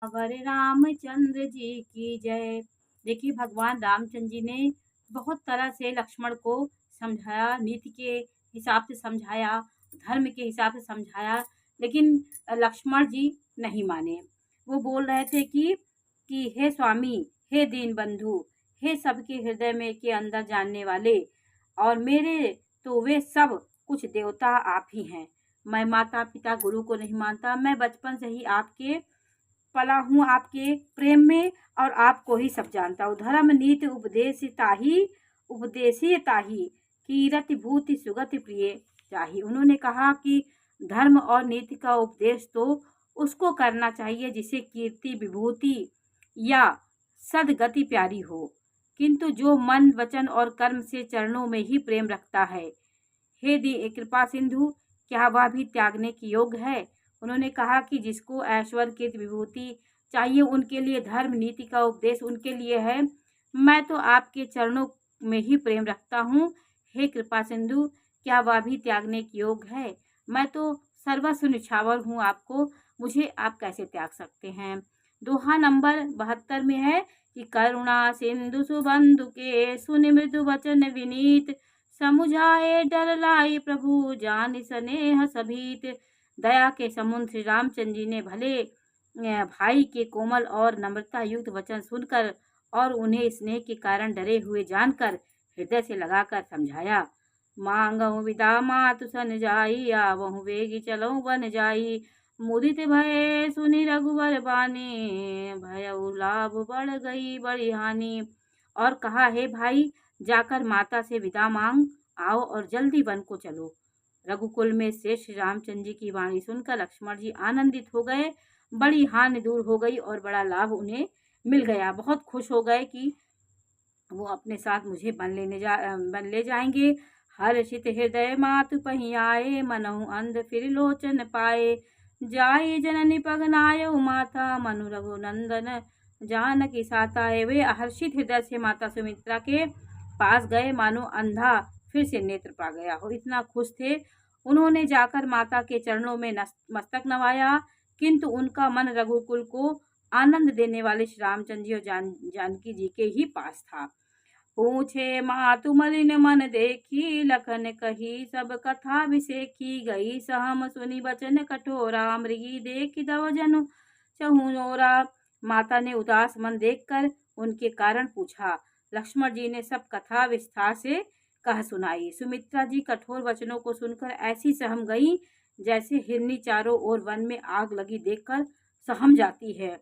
अवर रामचंद्र जी की जय। देखिए भगवान रामचंद्र जी ने बहुत तरह से लक्ष्मण को समझाया, नीति के हिसाब से समझाया, धर्म के हिसाब से समझाया, लेकिन लक्ष्मण जी नहीं माने। वो बोल रहे थे कि हे स्वामी, हे दीन बंधु, हे सबके हृदय में के अंदर जानने वाले, और मेरे तो वे सब कुछ देवता आप ही हैं। मैं माता पिता गुरु को नहीं मानता, मैं बचपन से ही आपके पला हूँ, आपके प्रेम में, और आपको ही सब जानता हूँ। धर्म नीति उपदेशी ताही कीरति भूति सुगति प्रिय चाही। उन्होंने कहा कि धर्म और नीति का उपदेश तो उसको करना चाहिए जिसे कीर्ति विभूति या सदगति प्यारी हो, किंतु जो मन वचन और कर्म से चरणों में ही प्रेम रखता है, हे दी कृपा सिंधु, क्या वह भी त्यागने की योग्य है। उन्होंने कहा कि जिसको ऐश्वर्य कीर्ति विभूति चाहिए, उनके लिए धर्म नीति का उपदेश उनके लिए है। मैं तो आपके चरणों में ही प्रेम रखता हूँ, हे कृपा सिंधु, क्या वह भी त्यागने की योग्य है। मैं तो सर्वस्व निछावर हूँ आपको, मुझे आप कैसे त्याग सकते हैं। दोहा नंबर 72 में है कि करुणा सिंधु सुबंधु के सुनि मृदु वचन विनीत, समुझाए डर लाई प्रभु जान स्नेह सभीत। दया के समुद्र श्री रामचंद्र जी ने भले भाई के कोमल और नम्रता युक्त वचन सुनकर और उन्हें स्नेह के कारण डरे हुए जानकर हृदय से लगाकर समझाया। मांगहु विदा मातु सन जाई, आवहु वेगी चलऊ बन जाई, मुदित भय सुनि रघुवर बानी, भयउ लाभ बढ़ गई बड़ी हानि। और कहा, हे भाई, जाकर माता से विदा मांग आओ और जल्दी वन को चलो। रघुकुल में श्रेष्ठ रामचंद्र जी की वाणी सुनकर लक्ष्मण जी आनंदित हो गए, बड़ी हानि दूर हो गई और बड़ा लाभ उन्हें मिल गया। बहुत खुश हो गए कि वो अपने साथ मुझे बन ले जाएंगे। हर्षित हृदय मातु पही आए, मनहु अंध फिर लोचन पाए, जाई जननी पगनायउ माता, मनु रघुनंदन जानकी साता। है वे हर्षित हृदय से माता सुमित्रा के पास गए, मानो अंधा फिर से नेत्र पा गया हो, इतना खुश थे। उन्होंने जाकर माता के चरणों में मस्तक नवाया, किंतु उनका मन रघुकुल को आनंद देने वाले श्री रामचंद्र जी और जानकी जी के ही पास था। पूछे मातु मलिन मन देखी, लखन कही सब कथा विसेखी, गई सहम सुनी बचन कठोरा, मृगी देखी दव जनु चहुनोरा। माता ने उदास मन देखकर उनके कारण पूछा। लक्ष्मण जी ने सब कथा विस्तार से कह सुनाई। सुमित्रा जी कठोर वचनों को सुनकर ऐसी सहम गई जैसे हिरनी चारों ओर वन में आग लगी देखकर सहम जाती है।